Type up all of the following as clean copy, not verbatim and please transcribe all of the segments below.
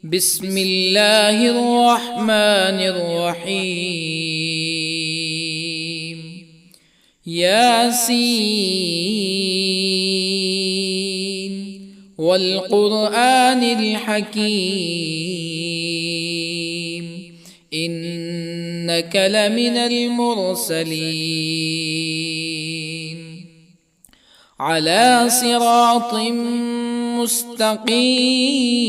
بسم الله الرحمن الرحيم. ياسين والقرآن الحكيم إنك لمن المرسلين على صراط مستقيم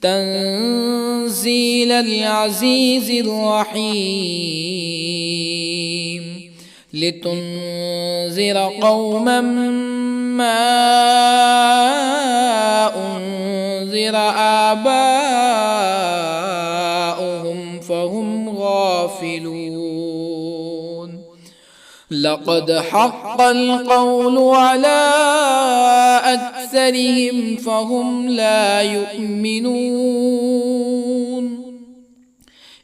تنزيل العزيز الرحيم لتنذر قوما ما أنذر آباؤهم فهم غافلون. لقد حق القول على أكثرهم فهم لا يؤمنون.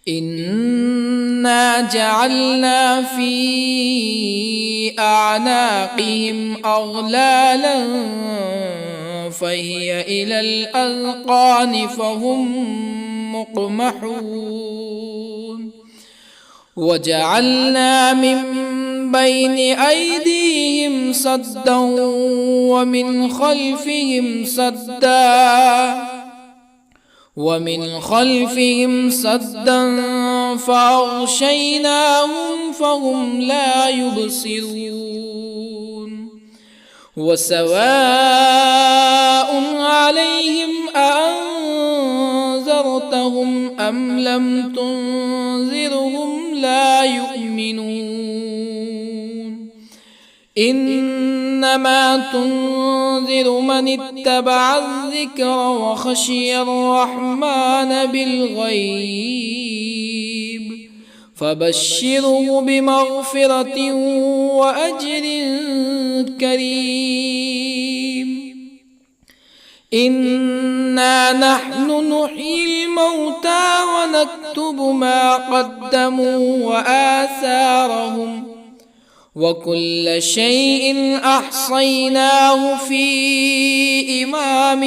إنا جعلنا في أعناقهم أغلالا فهي إلى الأذقان فهم مقمحون. وجعلنا من بين أيديهم سدا ومن خلفهم سدا فأغشيناهم فهم لا يبصرون. وسواء عليهم أأنذرتهم أم لم تنذرهم لا يؤمنون. إنما تنذر من اتبع الذكر وخشي الرحمن بالغيب فبشره بمغفرة وأجر كريم. إنا نحن نحيي الموتى ونكتب ما قدموا وآثارهم وكل شيء أحصيناه في إمام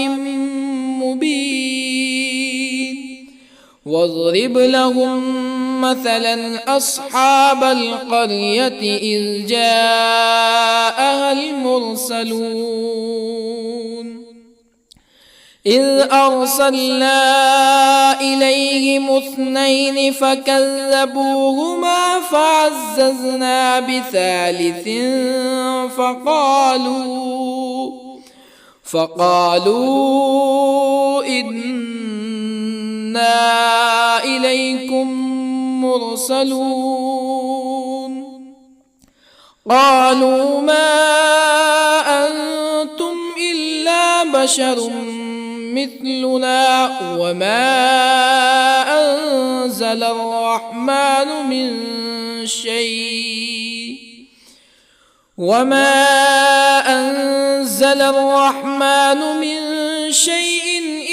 مبين. واضرب لهم مثلا أصحاب القرية إذ جاءها المرسلون إذ أرسلنا إليهم اثنين فكذبوهما فعززنا بثالث فقالوا إنا إليكم مرسلون. قالوا ما أنتم إلا بشر مثلنا وما أنزل الرحمن من شيء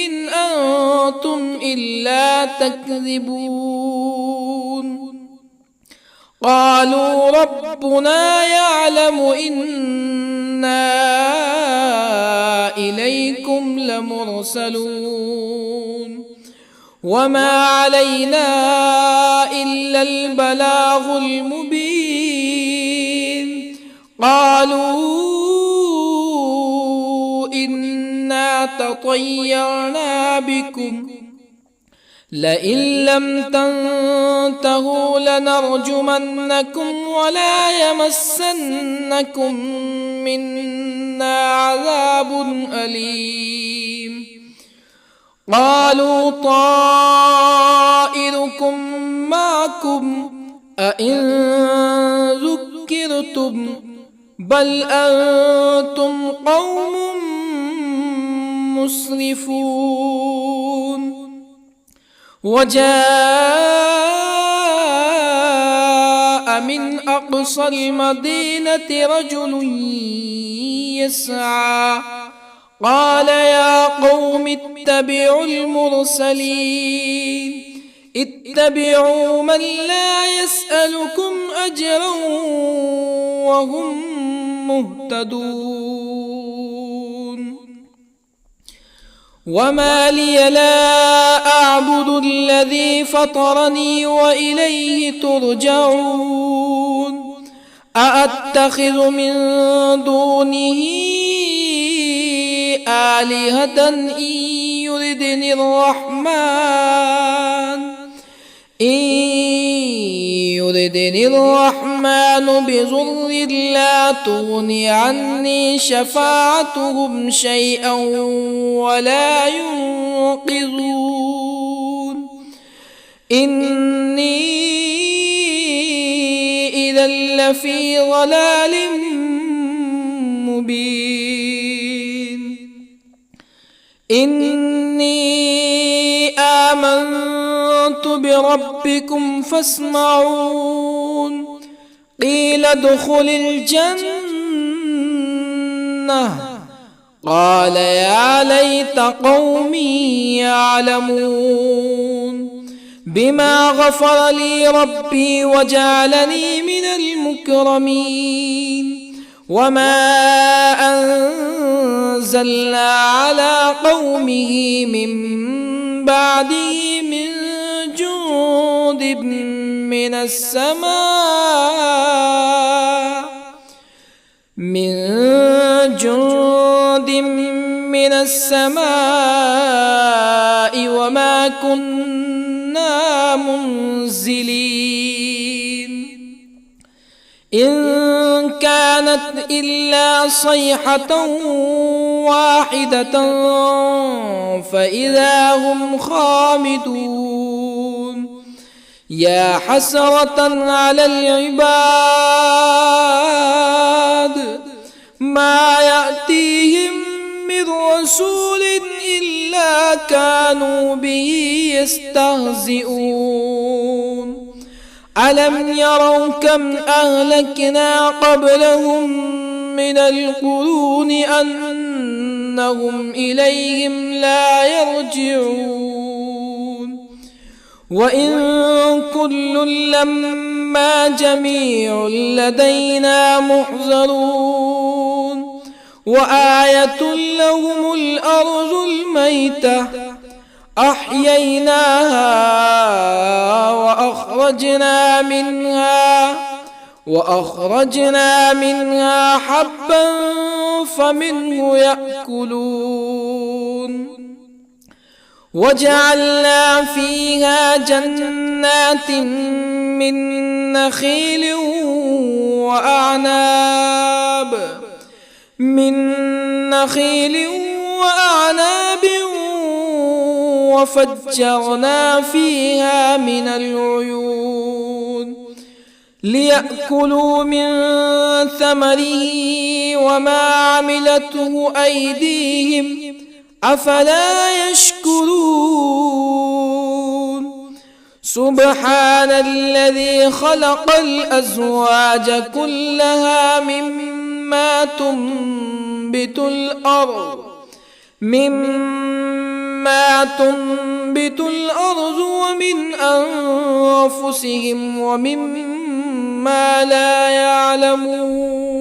إن أنتم إلا تكذبون. قالوا ربنا يعلم إنا إليكم لمرسلون وما علينا إلا البلاغ المبين. قالوا إنا تطيرنا بكم لئن لم تنتهوا لنرجمنكم ولا يمسنكم منا عذاب أليم. قالوا طائركم معكم أئن ذكرتم بل أنتم قوم مسرفون. وجاء من أقصى المدينة رجل يسعى قال يا قوم اتبعوا المرسلين اتبعوا من لا يسألكم أجرا وهم مهتدون. وما لي لا أعبد الذي فطرني وإليه ترجعون أأتخذ من دونه آلهة يردني الرحمن بضر لا تغني عني شفاعتهم شيئا ولا ينقذون إني إذا لفي ضلال مبين إني آمنت بربكم فاسمعون قيل ادخل الجنة قال يا ليت قومي يعلمون بما غفر لي ربي وجعلني من المكرمين وما أنزلنا على قومه من بعده من جند من السماء وما كنا منزلين إن كانت إلا صيحة واحدة فإذا هم خامدون يا حسرة على العباد ما يأتيهم من رسول إلا كانوا به يستهزئون ألم يروا كم أهلكنا قبلهم من القرون أنهم إليهم لا يرجعون وإن كل لما جميع لدينا محضرون وآية لهم الأرض الميتة أحييناها وأخرجنا منها حبا فمنه يأكلون وجعلنا فيها جنات من نخيل وأعناب وفجرنا فيها من العيون ليأكلوا من ثمره وما عملته أيديهم أفلا يشكرون سبحان الذي خلق الأزواج كلها مما تنبت الأرض ومن أنفسهم ومما لا يعلمون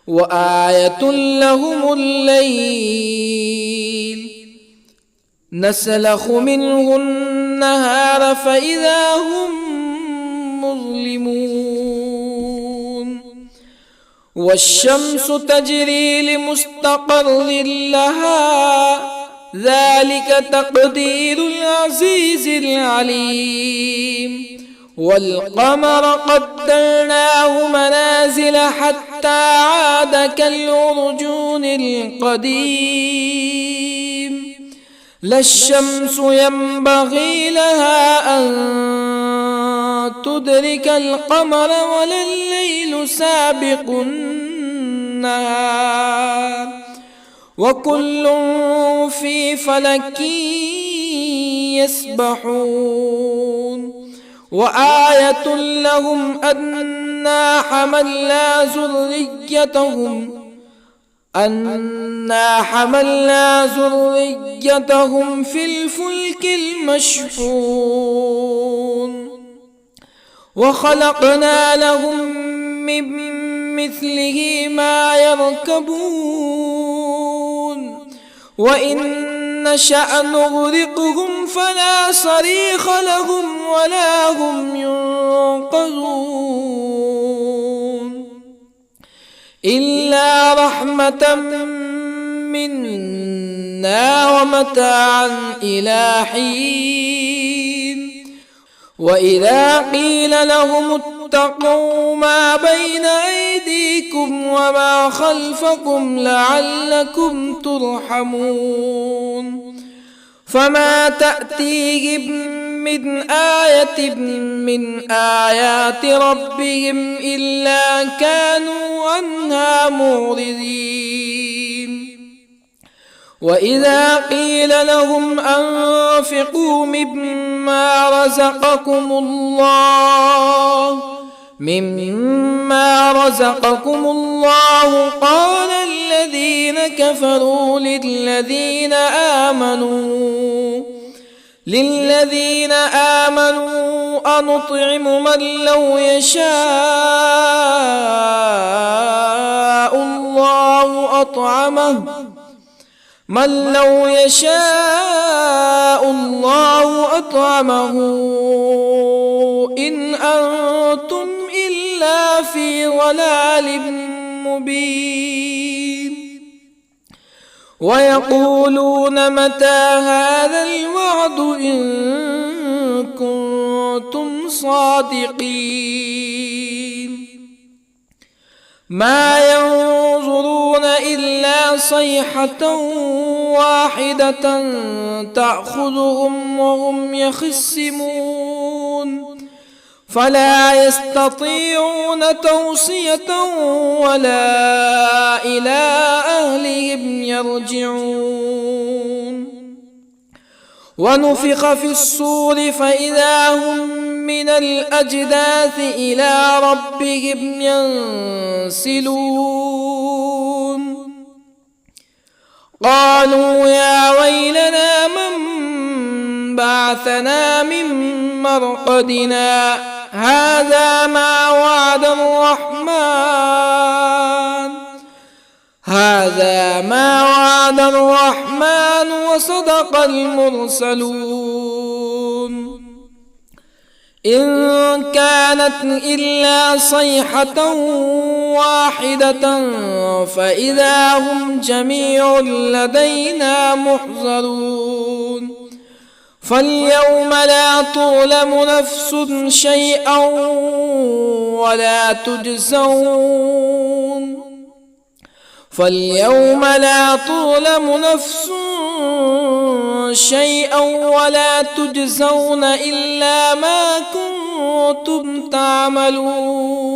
وآية لهم الليل نسلخ منه النهار فإذا هم مظلمون والشمس تجري لمستقر لها ذلك تقدير العزيز العليم والقمر قدرناه منازل حتى عاد كالعرجون القديم لا الشمس ينبغي لها أن تدرك القمر ولا الليل سابق النهار وكل في فلك يسبحون وآية لهم أنا حملنا ذريتهم في الفلك المشحون وخلقنا لهم من مثله ما يركبون وإن نشأ نغرقهم فلا صريخ لهم ولا هم ينقذون إلا رحمة منا ومتاعا إلى حين وإذا قيل لهم اتقوا ما بين أيديكم وما خلفكم لعلكم ترحمون فما تأتيهم من آية من آيات ربهم إلا كانوا عنها معرضين وإذا قيل لهم أنفقوا مما رزقكم الله قال الذين كفروا للذين آمنوا أنطعم من لو يشاء الله أطعمه إن أنتم إلا في ضلال مبين ويقولون متى هذا الوعد إن كنتم صادقين ما ينظرون إلا صيحة واحدة تأخذهم وهم يخصمون فلا يستطيعون توصية ولا إلى أهلهم يرجعون ونفخ في الصور فإذا هم من الأجداث إلى ربهم ينسلون قالوا يا ويلنا من بعثنا من مرقدنا هذا ما وعد الرحمن وصدق المرسلون إن كانت إلا صيحة واحدة فإذا هم جميع لدينا محضرون فاليوم لا تظلم نفس شيئا ولا تجزون إلا ما كنتم تعملون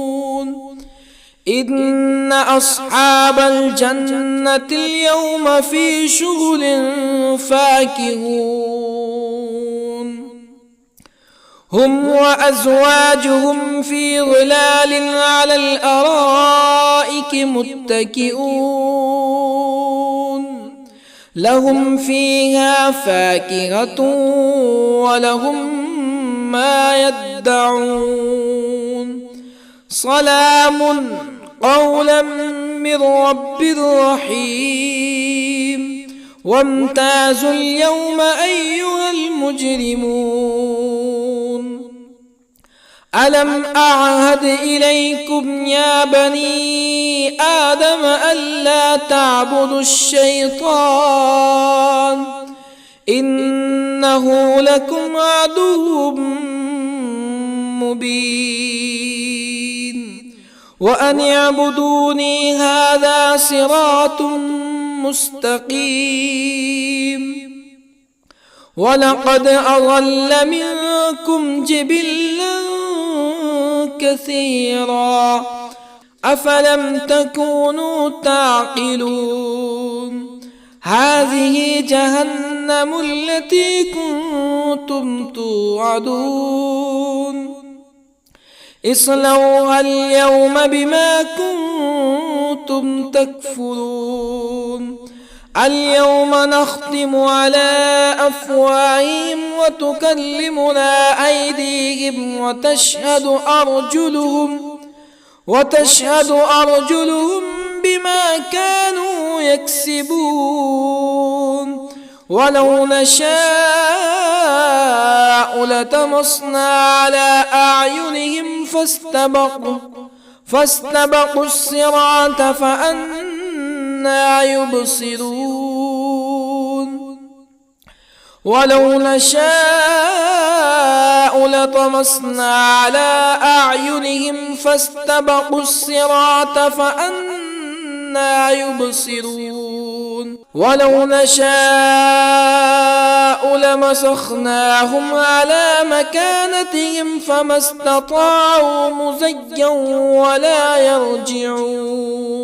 إن أصحاب الجنة اليوم في شغل فاكهون هم وأزواجهم في ظلال على الأرائك متكئون لهم فيها فاكهة ولهم ما يدعون سلام قولا من رب رحيم وامتازوا اليوم أيها المجرمون ألم أعهد إليكم يا بني آدم ألا تعبدوا الشيطان إنه لكم عدو مبين وأن اعبدوني هذا صراط مستقيم ولقد أضل منكم جبلا كثيرا أفلم تكونوا تعقلون هذه جهنم التي كنتم توعدون اصلوها اليوم بما كنتم تكفرون اليوم نختم على أفواههم وتكلمنا أيديهم وتشهد أرجلهم بما كانوا يكسبون ولو نشاء لطمسنا على أعينهم فاستبقوا الصراط فأنى يبصرون ولو نشاء لطمسنا على أعينهم فاستبقوا الصراط فأنى يبصرون ولو نشاء لمسخناهم على مكانتهم فما استطاعوا مزيا ولا يرجعون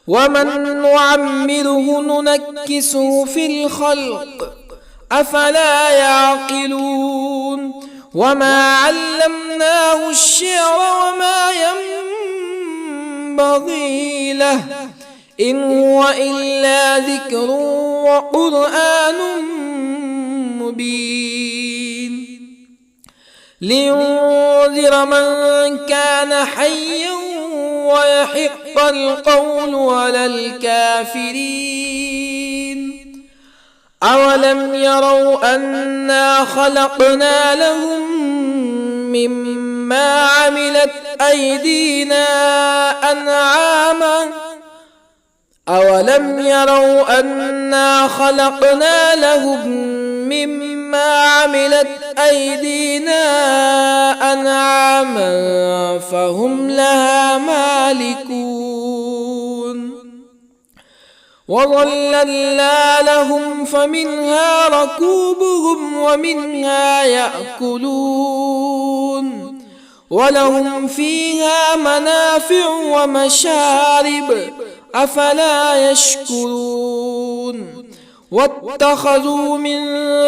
ومن نعمره ننكسه في الخلق أفلا يعقلون وما علمناه الشعر وما ينبغي له إن هو إلا ذكر وقرآن مبين لينذر من كان حيا ويحق القول على الكافرين أولم يروا أنا خلقنا لهم مما عملت أيدينا أنعاما أولم يروا أنا خلقنا لهم مما عملت أيدينا أنعاما فهم لها مالكون وظللنا لهم فمنها ركوبهم ومنها يأكلون ولهم فيها منافع ومشارب أفلا يشكرون واتخذوا من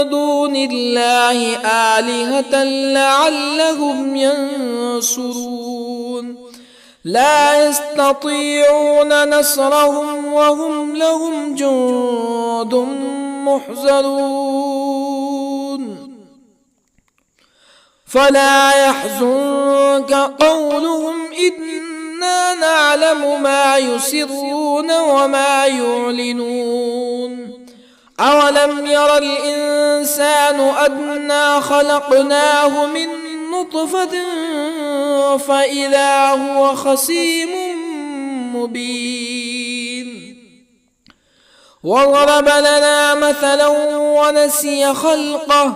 دون الله آلهة لعلهم ينصرون لا يستطيعون نصرهم وهم لهم جند محضرون فلا يحزنك قولهم إنا نعلم ما يسرون وما يعلنون أولم ير الإنسان أنا خلقناه من نطفة فإذا هو خصيم مبين وضرب لنا مثلا ونسي خلقه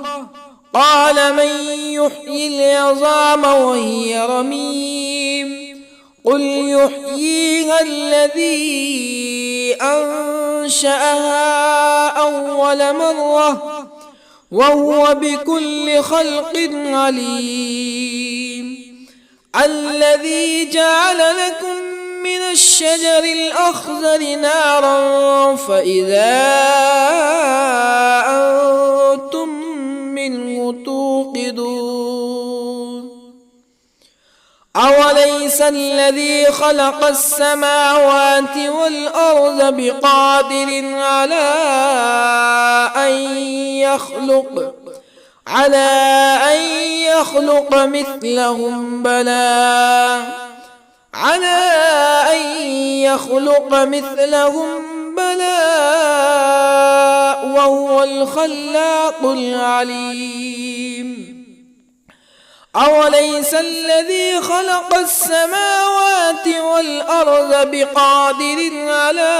قال من يحيي العظام وهي رميم قل يحييها الذي أنشأها أول مرة وهو بكل خلق عليم الذي جعل لكم من الشجر الأخضر نارا فإذا أنتم منه توقدون أوليس الذي خلق السماوات والأرض بقادر على أن يخلق مثلهم بلى وهو الخلاق العليم أوليس الذي خلق السماوات والأرض بقادر على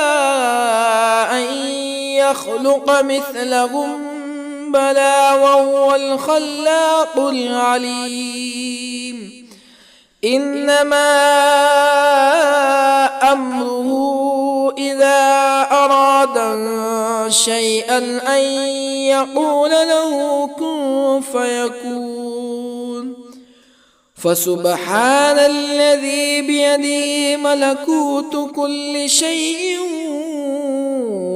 أن يخلق مثلهم بلى وهو الخلاق العليم إنما أمره إذا أراد شيئا أن يقول له كن فيكون فسبحان الذي بيده ملكوت كل شيء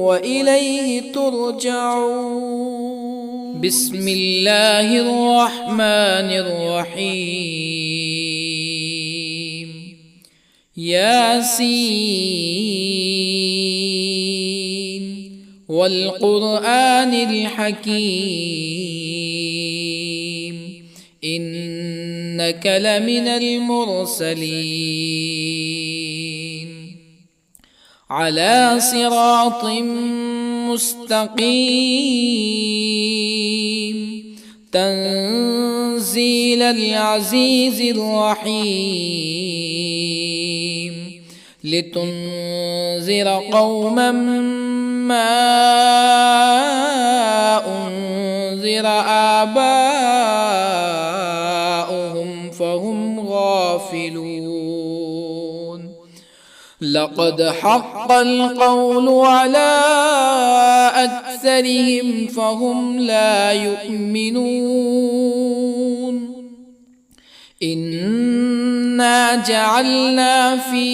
وإليه ترجعون بسم الله الرحمن الرحيم ياسين والقرآن الحكيم إنك لمن المرسلين على صراط مستقيم تنزيل العزيز الرحيم لتنذر قوما ما أنذر آباؤهم فهم غافلون لقد حق القول على أكثرهم فهم لا يؤمنون إنا جعلنا في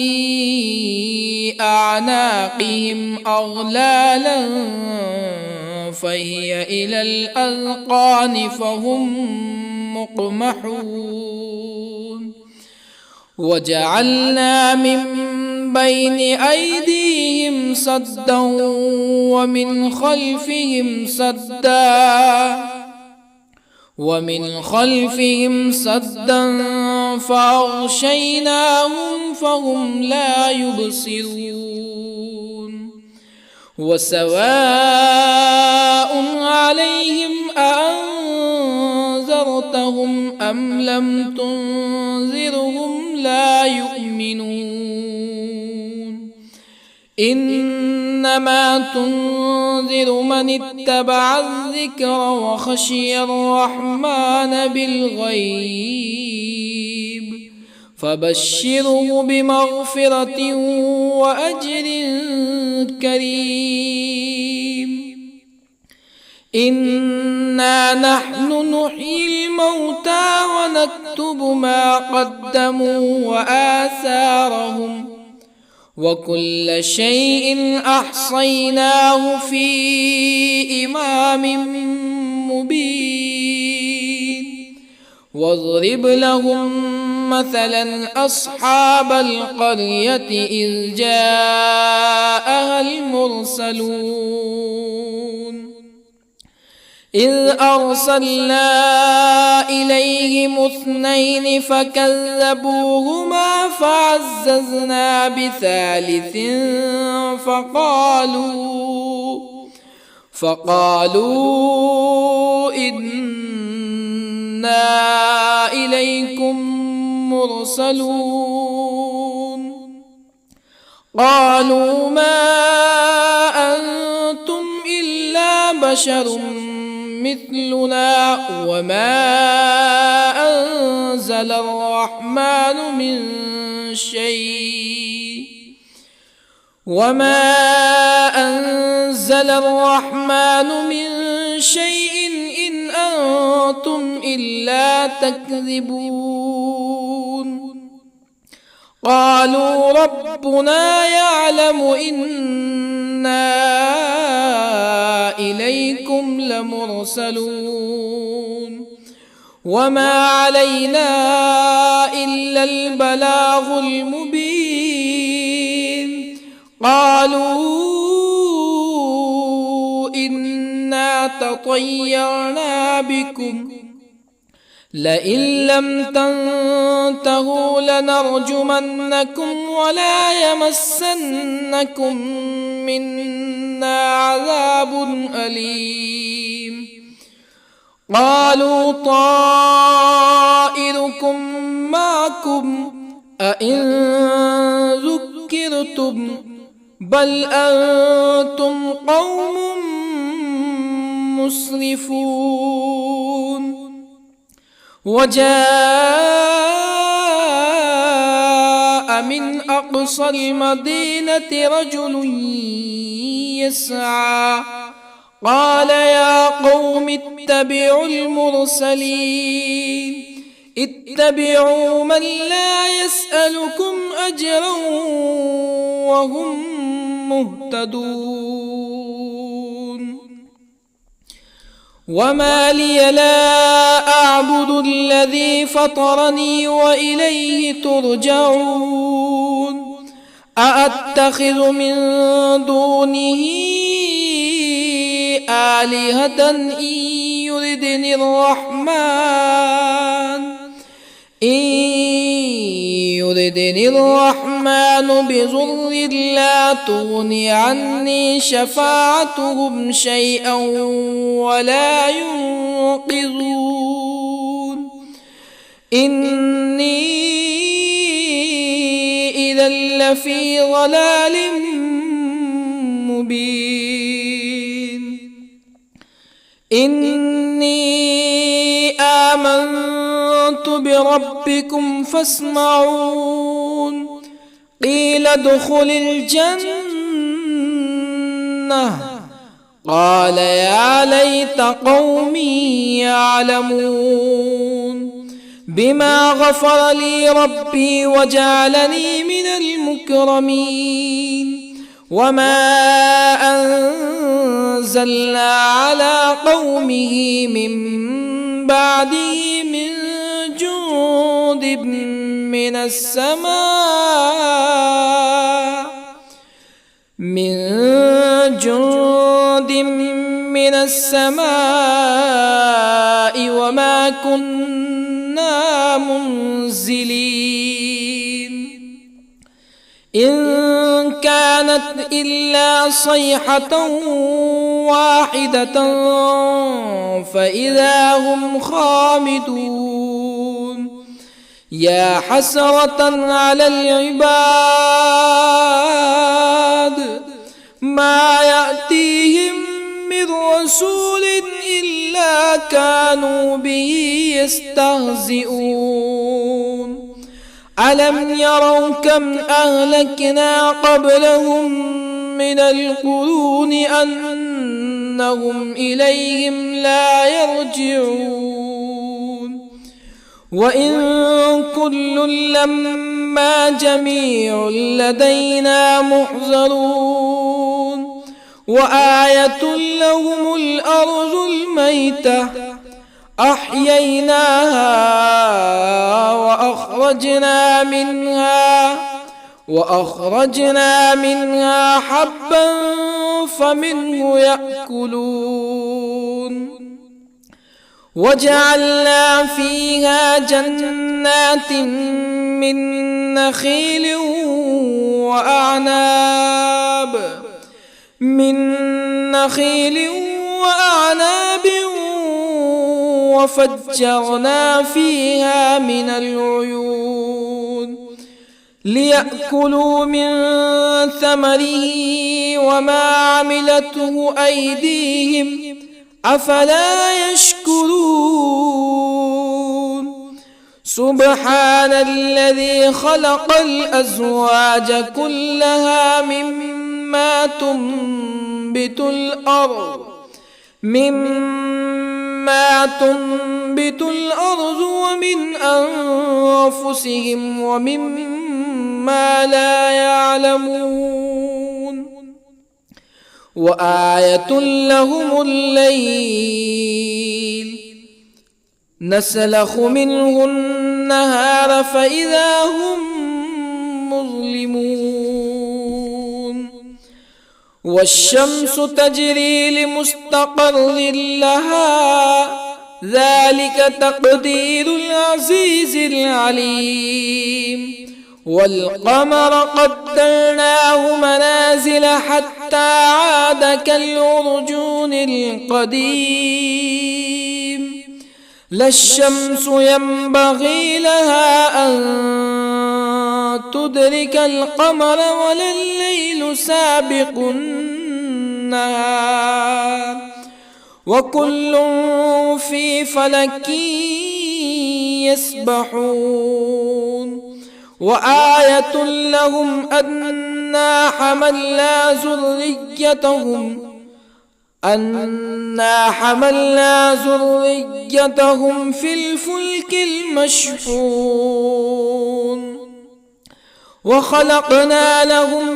أعناقهم أغلالا فهي إلى الأذقان فهم مقمحون وجعلنا من بين أيديهم سدا ومن خلفهم سدا فأغشيناهم فهم لا يبصرون وسواء عليهم أأنذرتهم أم لم تنذرهم لا يؤمنون إنما تنذر من اتبع الذكر وخشي الرحمن بالغيب فبشره بمغفرة وأجر كريم إنا نحن نحيي الموتى ونكتب ما قدموا وآثارهم وكل شيء أحصيناه في إمام مبين واضرب لهم مثلا أصحاب القرية إذ جاءها المرسلون إذ أرسلنا إليهم 2 فكذبوهما فعززنا بثالث فقالوا إنا إليكم مرسلون قالوا ما أنتم إلا بشر مثلنا وما أنزل الرحمن من شيء إن أنتم إلا تكذبون قالوا ربنا يعلم إنا إليكم لمرسلون وما علينا إلا البلاغ المبين قالوا إنا تطيرنا بكم لئن لم تنتهوا لنرجمنكم ولا يمسنكم منا عذاب أليم قالوا طائركم معكم أئن ذكرتم بل أنتم قوم مسرفون وجاء من أقصى المدينة رجل يسعى قال يا قوم اتبعوا المرسلين اتبعوا من لا يسألكم أجرا وهم مهتدون وما لي لا أعبد الذي فطرني وإليه ترجعون أأتخذ من دونه آلهة إن يردني الرحمن بضر لا تغني عني شفاعتهم شيئا ولا ينقذون إني إذا لفي ضلال مبين إني آمنت بربكم فاسمعون قيل ادخل الجنة قال يا ليت قومي يعلمون بما غفر لي ربي وجعلني من المكرمين وما أنزلنا على قومه من بعده من جند من السماء وما كنا منزلين إن كانت إلا صيحة واحدة فإذا هم خامدون يا حسرة على العباد ما يأتيهم من رسول إلا كانوا به يستهزئون ألم يروا كم أهلكنا قبلهم من القرون أنهم إليهم لا يرجعون وإن كل لما جميع لدينا محضرون وآية لهم الأرض الميتة أحييناها وأخرجنا منها حبا فمنه يأكلون وجعلنا فيها جنات من نخيل وأعناب وفجرنا فيها من العيون ليأكلوا من ثمره وما عملته أيديهم أفلا يشكرون سبحان الذي خلق الأزواج كلها مما تنبت الأرض ومن أنفسهم ومما لا يعلمون وآية لهم الليل نسلخ منه النهار فإذا هم مظلمون والشمس تجري لمستقر لها ذلك تقدير العزيز العليم والقمر قدرناه منازل حتى عاد كالعرجون القديم لا الشمس ينبغي لها أن تدرك القمر ولا الليل سابق النهار وكل في فلك يسبحون وآية لهم أنا حملنا ذريتهم في الفلك المشحون وخلقنا لهم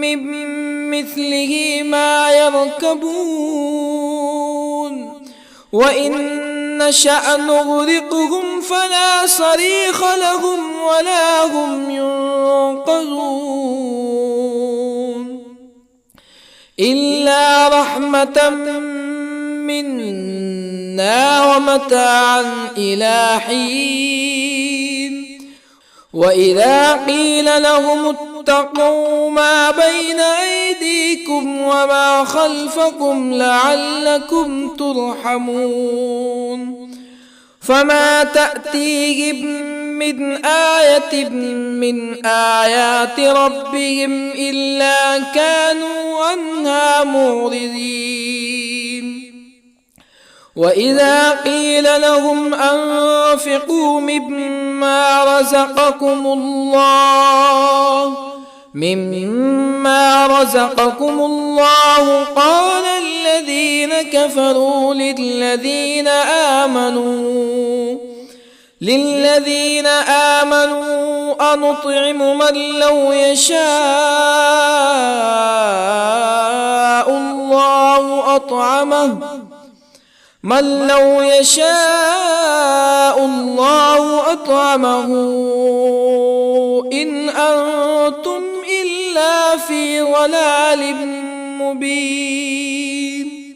من مثله ما يركبون وإن نشأ نغرقهم فلا صريخ لهم ولا هم ينقذون إلا رحمة منا ومتاعا إلى حين وإذا قيل لهم اتقوا ما بين أيديكم وما خلفكم لعلكم ترحمون فما تأتيهم من آية من آيات ربهم إلا كانوا عنها معرضين وإذا قيل لهم أنفقوا مما رزقكم الله قال الذين كفروا للذين آمنوا أنطعم من لو يشاء الله أطعمه إن أنتم إلا في ضلال مبين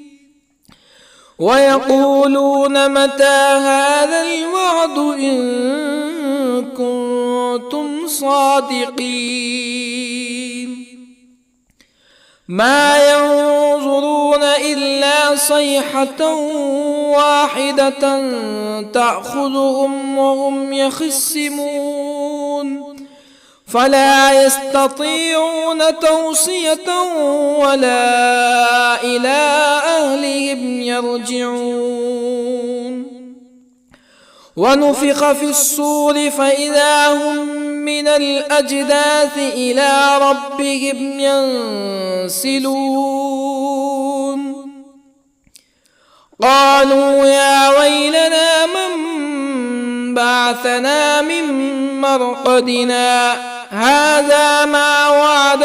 ويقولون متى هذا الوعد إن كنتم صادقين ما ينظرون إلا صيحة واحدة تأخذهم وهم يخصمون فلا يستطيعون توصية ولا إلى أهلهم يرجعون ونفخ في الصور فإذا هم من الأجداث إلى ربهم ينسلون قالوا يا ويلنا من بعثنا من مرقدنا هذا ما وعد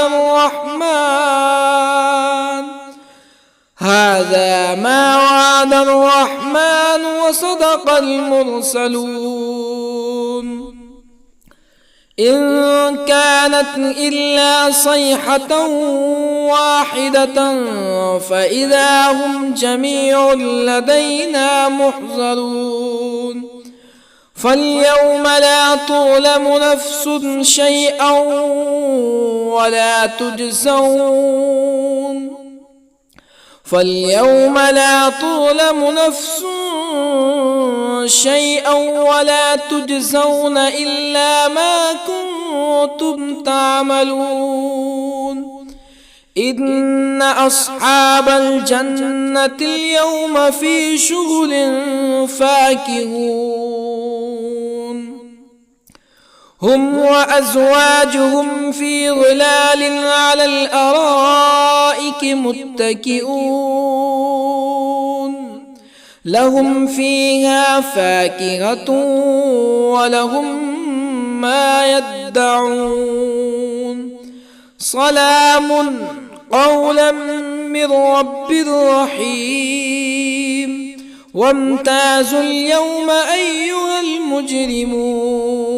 الرحمن وصدق المرسلون إن كانت إلا صيحة واحدة فإذا هم جميع لدينا محضرون فاليوم لا تظلم نفس شيئا ولا تجزون إلا ما كنتم تعملون إن أصحاب الجنة اليوم في شغل فاكهون هم وأزواجهم في ظلال على الأرائك متكئون لهم فيها فاكهة ولهم ما يدعون سلام قولا من رب رحيم وامتازوا اليوم أيها المجرمون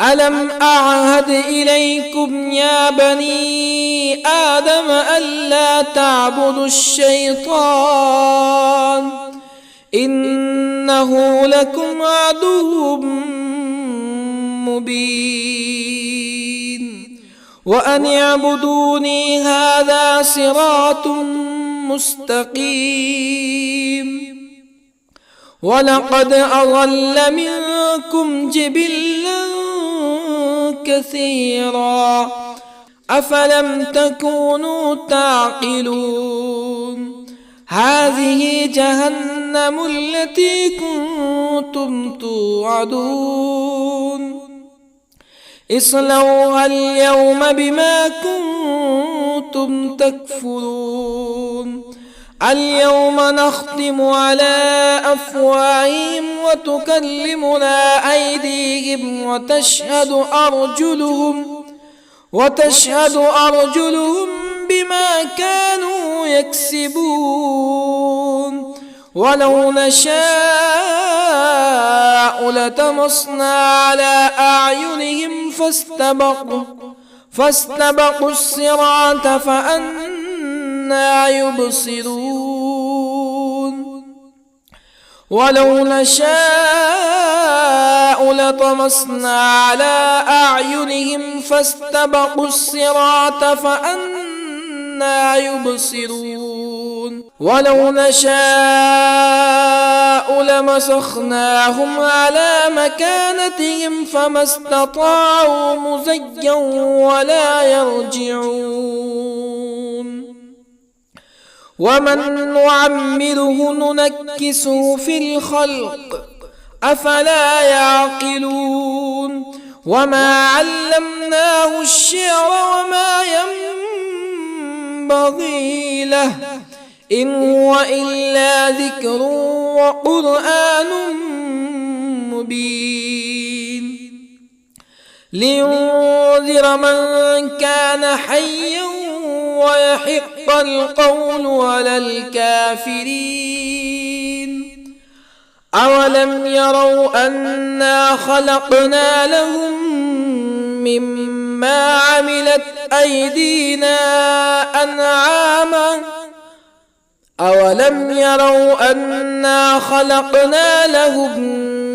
ألم أعهد إليكم يا بني آدم ألا تعبدوا الشيطان إنه لكم عدو مبين وأن اعبدوني هذا صراط مستقيم ولقد أضل منكم جبلا كثيرا أفلم تكونوا تعقلون هذه جهنم التي كنتم توعدون اصلوها اليوم بما كنتم تكفرون اليوم نختم على أفواههم وتكلمنا أيديهم وتشهد أرجلهم بما كانوا يكسبون ولو نشاء لطمسنا على أعينهم فاستبقوا الصراط فأنى يبصرون ولو نشاء لطمسنا على أعينهم فاستبقوا الصراط فأنى يبصرون ولو نشاء لمسخناهم على مكانتهم فما استطاعوا مزيا ولا يرجعون ومن نعمره ننكسه في الخلق أفلا يعقلون وما علمناه الشعر وما ينبغي له إن هو إلا ذكر وقرآن مبين لينذر من كان حيا ويحق القول على الكافرين أولم يروا أنا خلقنا لهم مما عملت أيدينا أنعاما أولم يروا أنا خلقنا لهم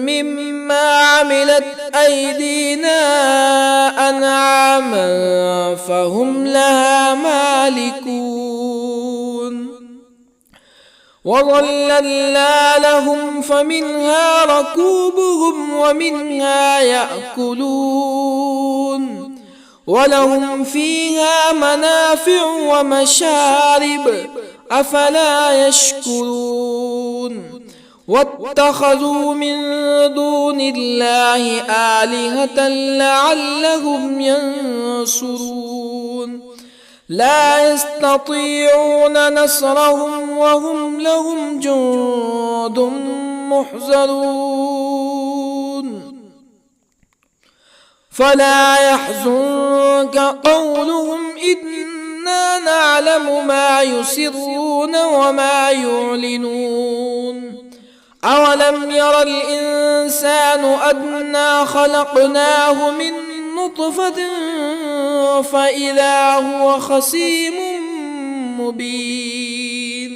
مما عملت أيدينا أنعاما فهم لها مالكون وظللنا لهم فمنها ركوبهم ومنها يأكلون ولهم فيها منافع ومشارب أفلا يشكرون واتخذوا من دون الله آلهة لعلهم ينصرون لا يستطيعون نصرهم وهم لهم جند محضرون فلا يحزنك قولهم إنا نعلم ما يسرون وما يعلنون أولم ير الإنسان أنا خلقناه من نطفة فإذا هو خصيم مبين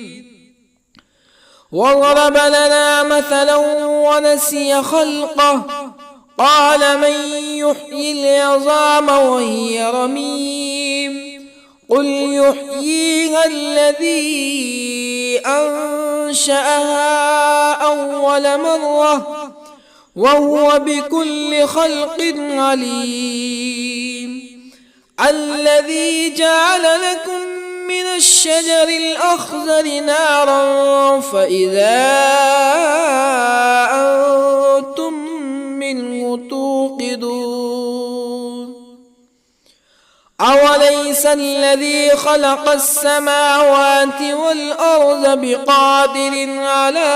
وضرب لنا مثلا ونسي خلقه قال من يحيي العظام وهي رميم قل يحييها الذي أنشأها أول مرة وهو بكل خلق عليم الذي جعل لكم من الشجر الأخضر نارا فإذا أنتم منه توقدون أوليس الذي خلق السماوات والأرض بقادر على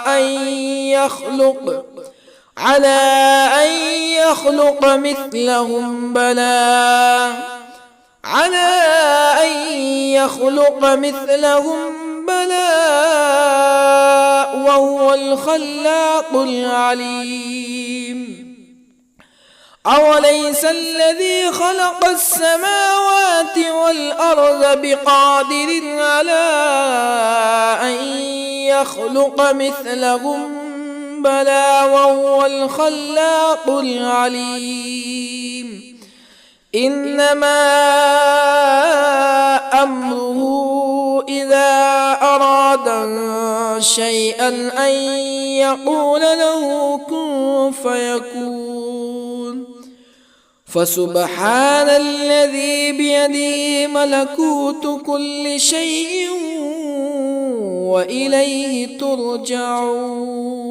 أن يخلق مثلهم بلى وهو الخلاق العليم أوليس الذي خلق السماوات والأرض بقادر على أن يخلق مثلهم بلى وهو الخلاق العليم إنما أمره إذا أراد شيئا أن يقول له كن فيكون فسبحان الذي بيده ملكوت كل شيء وإليه ترجعون